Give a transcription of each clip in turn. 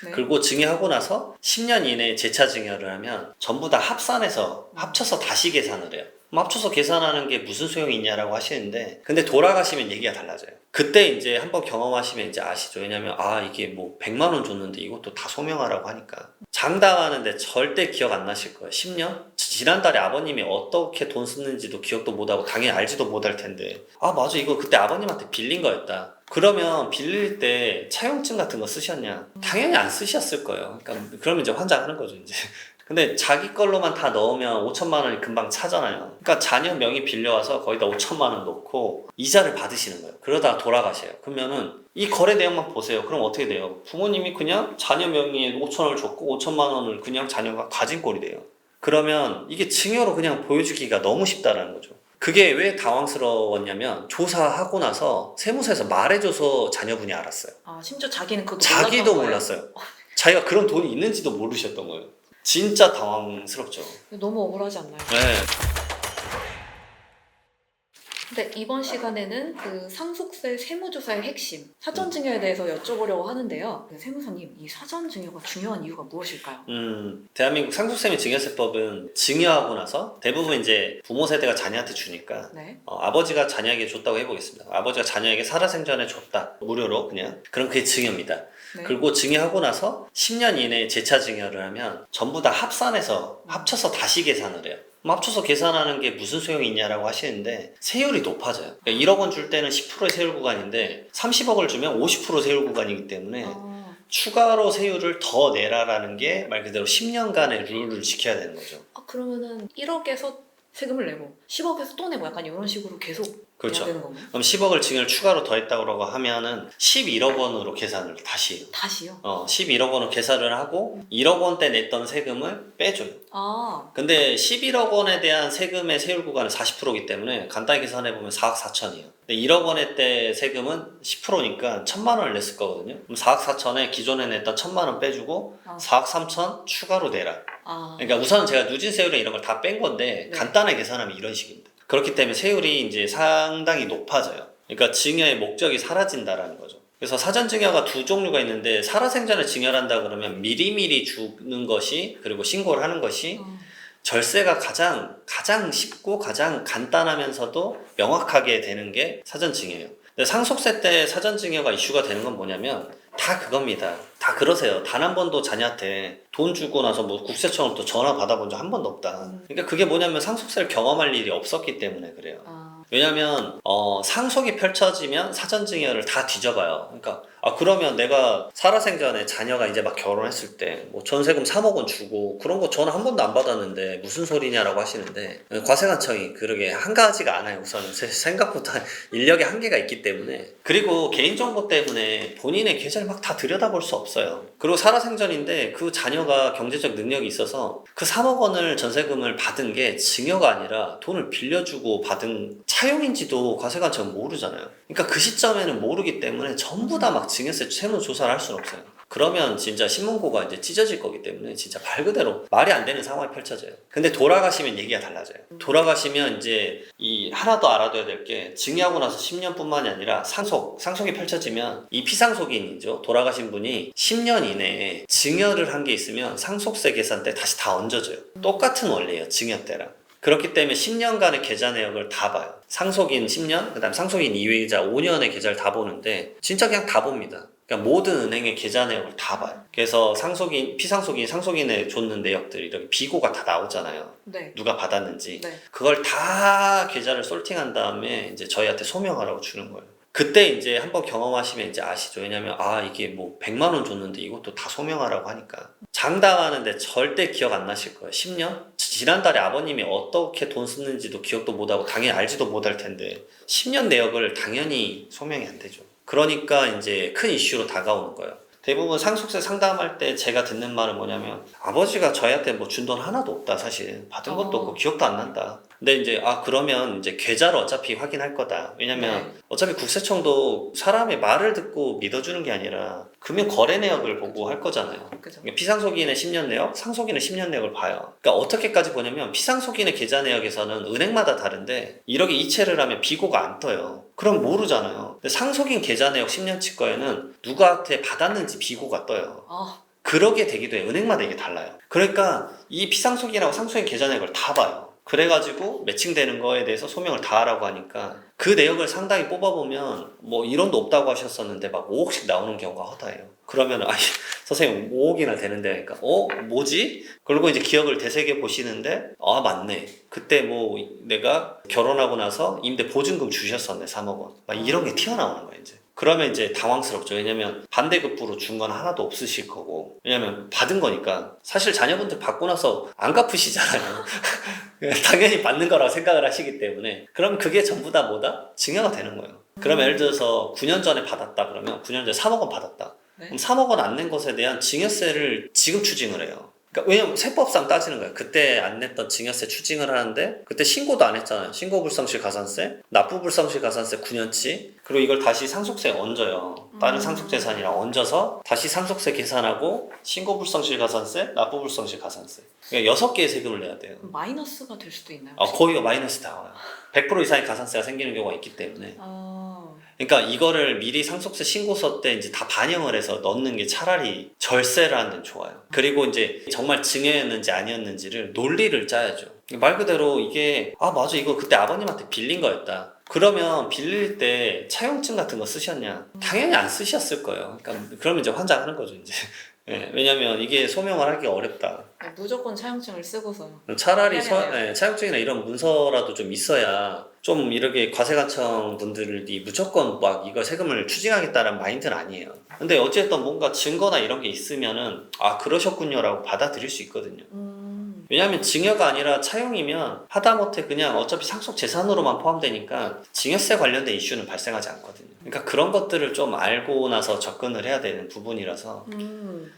네. 그리고 증여하고 나서 10년 이내에 재차 증여를 하면 전부 다 합산해서 합쳐서 다시 계산을 해요. 그럼 합쳐서 계산하는 게 무슨 소용이 있냐라고 하시는데, 근데 돌아가시면 얘기가 달라져요. 그때 이제 한번 경험하시면 이제 아시죠. 왜냐면 이게 뭐 100만 원 줬는데 이것도 다 소명하라고 하니까 장담하는데 절대 기억 안 나실 거예요. 10년? 지난달에 아버님이 어떻게 돈 썼는지도 기억도 못하고 당연히 알지도 못할 텐데, 맞아, 이거 그때 아버님한테 빌린 거였다. 그러면 빌릴 때 차용증 같은 거 쓰셨냐? 당연히 안 쓰셨을 거예요. 그러니까 그러면 이제 환장하는 거죠, 이제. 근데 자기 걸로만 다 넣으면 5천만 원이 금방 차잖아요. 그러니까 자녀 명의 빌려와서 거기다 5천만 원 넣고 이자를 받으시는 거예요. 그러다가 돌아가셔요. 그러면은 이 거래 내용만 보세요. 그럼 어떻게 돼요? 부모님이 그냥 자녀 명의에 5천 원을 줬고 5천만 원을 그냥 자녀가 가진 꼴이 돼요. 그러면 이게 증여로 그냥 보여주기가 너무 쉽다라는 거죠. 그게 왜 당황스러웠냐면 조사하고 나서 세무서에서 말해줘서 자녀분이 알았어요. 심지어 자기는 그것도 자기도 몰랐던 거예요? 몰랐어요. 자기가 그런 돈이 있는지도 모르셨던 거예요. 진짜 당황스럽죠. 너무 억울하지 않나요? 네. 근데 이번 시간에는 그 상속세 세무조사의 핵심, 사전증여에 대해서 여쭤보려고 하는데요. 세무사님, 이 사전증여가 중요한 이유가 무엇일까요? 대한민국 상속세 및 증여세법은 증여하고 나서 대부분 이제 부모 세대가 자녀한테 주니까 네. 아버지가 자녀에게 줬다고 해보겠습니다. 아버지가 자녀에게 살아생전에 줬다. 무료로 그냥. 그럼 그게 증여입니다. 네. 그리고 증여하고 나서 10년 이내에 재차 증여를 하면 전부 다 합산해서 합쳐서 다시 계산을 해요. 합쳐서 계산하는 게 무슨 소용이 있냐라고 하시는데 세율이 높아져요. 그러니까 1억 원 줄 때는 10%의 세율 구간인데 30억을 주면 50% 세율 구간이기 때문에 추가로 세율을 더 내라라는 게 말 그대로 10년간의 룰을 지켜야 되는 거죠. 그러면은 1억에서 세금을 내고 10억에서 또 내고 약간 이런 식으로 계속 그렇죠. 내야 되는 건가요? 그럼 10억을 증여를 추가로 더했다고 하면은 11억 원으로 계산을 다시 해요. 다시요? 11억 원으로 계산을 하고 1억 원대 냈던 세금을 빼줘요. 근데 11억 원에 대한 세금의 세율 구간은 40%이기 때문에 간단히 계산해보면 4억 4천이에요. 근데 1억 원의 때 세금은 10%니까 1,000만 원을 냈을 거거든요. 그럼 4억 4천에 기존에 냈던 1,000만 원 빼주고 4억 3천 추가로 내라. 그러니까 우선은 제가 누진세율이나 이런 걸 다 뺀 건데 네. 간단하게 계산하면 이런 식입니다. 그렇기 때문에 세율이 이제 상당히 높아져요. 그러니까 증여의 목적이 사라진다라는 거죠. 그래서 사전증여가 두 종류가 있는데 살아생전에 증여를 한다 그러면 미리미리 주는 것이, 그리고 신고를 하는 것이 절세가 가장 쉽고 가장 간단하면서도 명확하게 되는 게 사전증여예요. 근데 상속세 때 사전증여가 이슈가 되는 건 뭐냐면 다 그겁니다. 다 그러세요. 단 한 번도 자녀한테 돈 주고 나서 뭐 국세청으로부터 전화 받아본 적 한 번도 없다. 그러니까 그게 뭐냐면 상속세를 경험할 일이 없었기 때문에 그래요. 왜냐면 상속이 펼쳐지면 사전증여를 다 뒤져봐요. 그러니까 그러면 내가 살아생전에 자녀가 이제 막 결혼했을 때 뭐 전세금 3억 원 주고 그런 거 전화 한 번도 안 받았는데 무슨 소리냐라고 하시는데, 과세관청이 그러게 한가하지가 않아요. 우선 생각보다 인력의 한계가 있기 때문에. 그리고 개인정보 때문에 본인의 계좌를 막 다 들여다볼 수 없어요. 그리고 살아생전인데 그 자녀가 경제적 능력이 있어서 그 3억 원을 전세금을 받은 게 증여가 아니라 돈을 빌려주고 받은 차용인지도 과세관청은 모르잖아요. 그러니까 그 시점에는 모르기 때문에 전부 다 막 증여세 세무조사를 할 수는 없어요. 그러면 진짜 신문고가 이제 찢어질 거기 때문에 진짜 말 그대로 말이 안 되는 상황이 펼쳐져요. 근데 돌아가시면 얘기가 달라져요. 돌아가시면 이제 이 하나 더 알아둬야 될 게, 증여하고 나서 10년뿐만이 아니라 상속이 펼쳐지면 이 피상속인이죠. 돌아가신 분이 10년 이내에 증여를 한 게 있으면 상속세 계산 때 다시 다 얹어줘요. 똑같은 원리예요. 증여 때랑. 그렇기 때문에 10년간의 계좌 내역을 다 봐요. 상속인 10년, 그 다음 상속인 이외이자 5년의 계좌를 다 보는데 진짜 그냥 다 봅니다. 그러니까 모든 은행의 계좌 내역을 다 봐요. 그래서 피상속인, 상속인에 줬는 내역들, 이렇게 비고가 다 나오잖아요. 네. 누가 받았는지. 네. 그걸 다 계좌를 솔팅한 다음에 이제 저희한테 소명하라고 주는 거예요. 그때 이제 한번 경험하시면 이제 아시죠. 왜냐면 이게 뭐 100만 원 줬는데 이것도 다 소명하라고 하니까 장담하는데 절대 기억 안 나실 거예요. 10년? 지난달에 아버님이 어떻게 돈 썼는지도 기억도 못하고 당연히 알지도 못할 텐데 10년 내역을 당연히 소명이 안 되죠. 그러니까 이제 큰 이슈로 다가오는 거예요. 대부분 상속세 상담할 때 제가 듣는 말은 뭐냐면, 아버지가 저희한테 뭐 준 돈 하나도 없다. 사실 받은 것도 없고 기억도 안 난다. 근데 이제 그러면 이제 계좌를 어차피 확인할 거다. 왜냐면 어차피 국세청도 사람의 말을 듣고 믿어주는 게 아니라 그러면 거래 내역을 보고 할 거잖아요. 그죠. 그러니까 피상속인의 10년 내역, 상속인의 10년 내역을 봐요. 그러니까 어떻게까지 보냐면 피상속인의 계좌 내역에서는 은행마다 다른데 1억에 이체를 하면 비고가 안 떠요. 그럼 모르잖아요. 근데 상속인 계좌 내역 10년치 거에는 누구한테 받았는지 비고가 떠요. 아, 그러게 되기도 해요. 은행마다 이게 달라요. 그러니까 이 피상속인하고 상속인 계좌 내역을 다 봐요. 그래가지고 매칭되는 거에 대해서 소명을 다 하라고 하니까 그 내역을 상당히 뽑아보면 뭐 1원도 없다고 하셨었는데 막 5억씩 나오는 경우가 허다해요. 그러면 아니 선생님 5억이나 되는데 그러니까 뭐지? 그리고 이제 기억을 되새겨 보시는데 아 맞네. 그때 뭐 내가 결혼하고 나서 임대 보증금 주셨었네 3억 원. 막 이런 게 튀어나오는 거예요 이제. 그러면 이제 당황스럽죠. 왜냐면 반대급부로 준 건 하나도 없으실 거고. 왜냐면 받은 거니까. 사실 자녀분들 받고 나서 안 갚으시잖아요. 당연히 받는 거라고 생각을 하시기 때문에. 그럼 그게 전부 다 뭐다? 증여가 되는 거예요. 그러면 예를 들어서 9년 전에 받았다 그러면 9년 전에 3억 원 받았다. 네. 그럼 3억 원 안 낸 것에 대한 증여세를 지금 추징을 해요. 그러니까 왜냐면 세법상 따지는 거예요. 그때 안 냈던 증여세 추징을 하는데 그때 신고도 안 했잖아요. 신고불성실 가산세, 납부불성실 가산세 9년치 그리고 이걸 다시 상속세에 얹어요. 다른 상속재산이랑 얹어서 다시 상속세 계산하고 신고불성실 가산세, 납부불성실 가산세 그러니까 6개의 세금을 내야 돼요. 마이너스가 될 수도 있나요? 거의 마이너스 다 와요. 100% 이상의 가산세가 생기는 경우가 있기 때문에 아, 그러니까 이거를 미리 상속세 신고서 때 이제 다 반영을 해서 넣는 게 차라리 절세를 하는 데 좋아요. 그리고 이제 정말 증여였는지 아니었는지를 논리를 짜야죠. 말 그대로 이게 맞아 이거 그때 아버님한테 빌린 거였다. 그러면 빌릴 때 차용증 같은 거 쓰셨냐? 당연히 안 쓰셨을 거예요. 그러니까 그러면 이제 환장하는 거죠 이제. 예, 왜냐면 이게 소명을 하기 어렵다. 무조건 차용증을 쓰고서. 차라리 해야 차용증이나 이런 문서라도 좀 있어야 좀 이렇게 과세관청 분들이 무조건 막 이거 세금을 추징하겠다는 마인드는 아니에요. 근데 어쨌든 뭔가 증거나 이런 게 있으면은 그러셨군요라고 받아들일 수 있거든요. 왜냐하면 증여가 아니라 차용이면 하다못해 그냥 어차피 상속 재산으로만 포함되니까 증여세 관련된 이슈는 발생하지 않거든요. 그러니까 그런 것들을 좀 알고 나서 접근을 해야 되는 부분이라서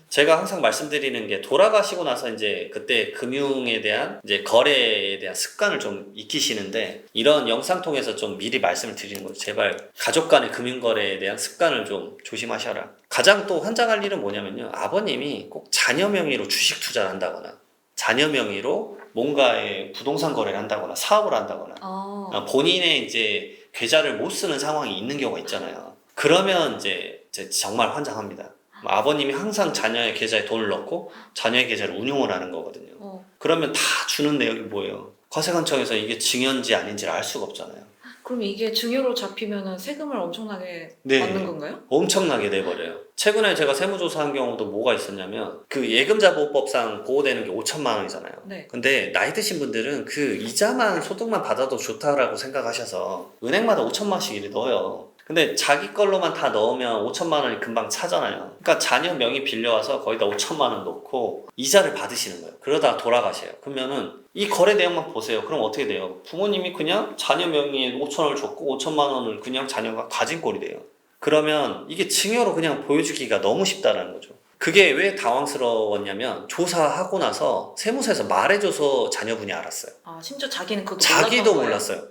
제가 항상 말씀드리는 게 돌아가시고 나서 이제 그때 금융에 대한 이제 거래에 대한 습관을 좀 익히시는데 이런 영상 통해서 좀 미리 말씀을 드리는 거죠. 제발 가족 간의 금융거래에 대한 습관을 좀 조심하셔라. 가장 또 환장할 일은 뭐냐면요. 아버님이 꼭 자녀 명의로 주식 투자를 한다거나 자녀 명의로 뭔가의 부동산 거래를 한다거나 사업을 한다거나 본인의 이제 계좌를 못 쓰는 상황이 있는 경우가 있잖아요. 그러면 이제 정말 환장합니다. 아버님이 항상 자녀의 계좌에 돈을 넣고 자녀의 계좌를 운용을 하는 거거든요. 그러면 다 주는 내역이 뭐예요? 과세관청에서 이게 증여인지 아닌지를 알 수가 없잖아요. 그럼 이게 증여로 잡히면 세금을 엄청나게 네. 받는 건가요? 엄청나게 내버려요. 최근에 제가 세무조사한 경우도 뭐가 있었냐면 그 예금자보호법상 보호되는 게 5천만 원이잖아요. 네. 근데 나이 드신 분들은 그 이자만 소득만 받아도 좋다라고 생각하셔서 은행마다 5천만 원씩 이렇게 넣어요. 근데 자기 걸로만 다 넣으면 5천만 원이 금방 차잖아요. 그러니까 자녀 명의 빌려와서 거기다 5천만 원 넣고 이자를 받으시는 거예요. 그러다가 돌아가셔요. 그러면은 이 거래 내용만 보세요. 그럼 어떻게 돼요? 부모님이 그냥 자녀 명의에 5천 원을 줬고 5천만 원을 그냥 자녀가 가진 꼴이 돼요. 그러면 이게 증여로 그냥 보여주기가 너무 쉽다라는 거죠. 그게 왜 당황스러웠냐면 조사하고 나서 세무서에서 말해줘서 자녀분이 알았어요. 심지어 자기는 그것도 자기도 몰랐던 몰랐어요.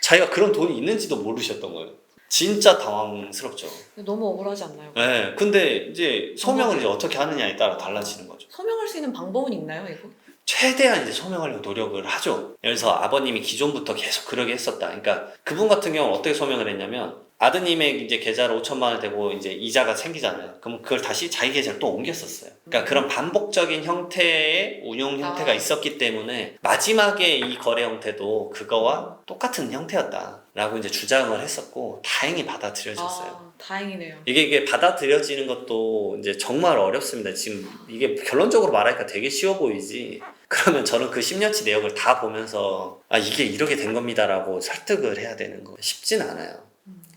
자기가 그런 돈이 있는지도 모르셨던 거예요. 진짜 당황스럽죠. 거예요. 너무 억울하지 않나요? 네, 근데 이제 소명을 이제 어떻게 하느냐에 따라 달라지는 거죠. 소명할 수 있는 방법은 있나요, 이거? 최대한 이제 소명하려고 노력을 하죠. 예를 들어서 아버님이 기존부터 계속 그러게 했었다. 그러니까 그분 같은 경우는 어떻게 소명을 했냐면 아드님의 이제 계좌로 5천만 원 되고 이제 이자가 생기잖아요. 그럼 그걸 다시 자기 계좌로 또 옮겼었어요. 그러니까 그런 반복적인 형태의 운용 형태가 있었기 때문에 마지막에 이 거래 형태도 그거와 똑같은 형태였다라고 이제 주장을 했었고 다행히 받아들여졌어요. 다행이네요. 이게 받아들여지는 것도 이제 정말 어렵습니다. 지금 이게 결론적으로 말하니까 되게 쉬워 보이지. 그러면 저는 그 10년치 내역을 다 보면서 이게 이렇게 된 겁니다라고 설득을 해야 되는 거 쉽진 않아요.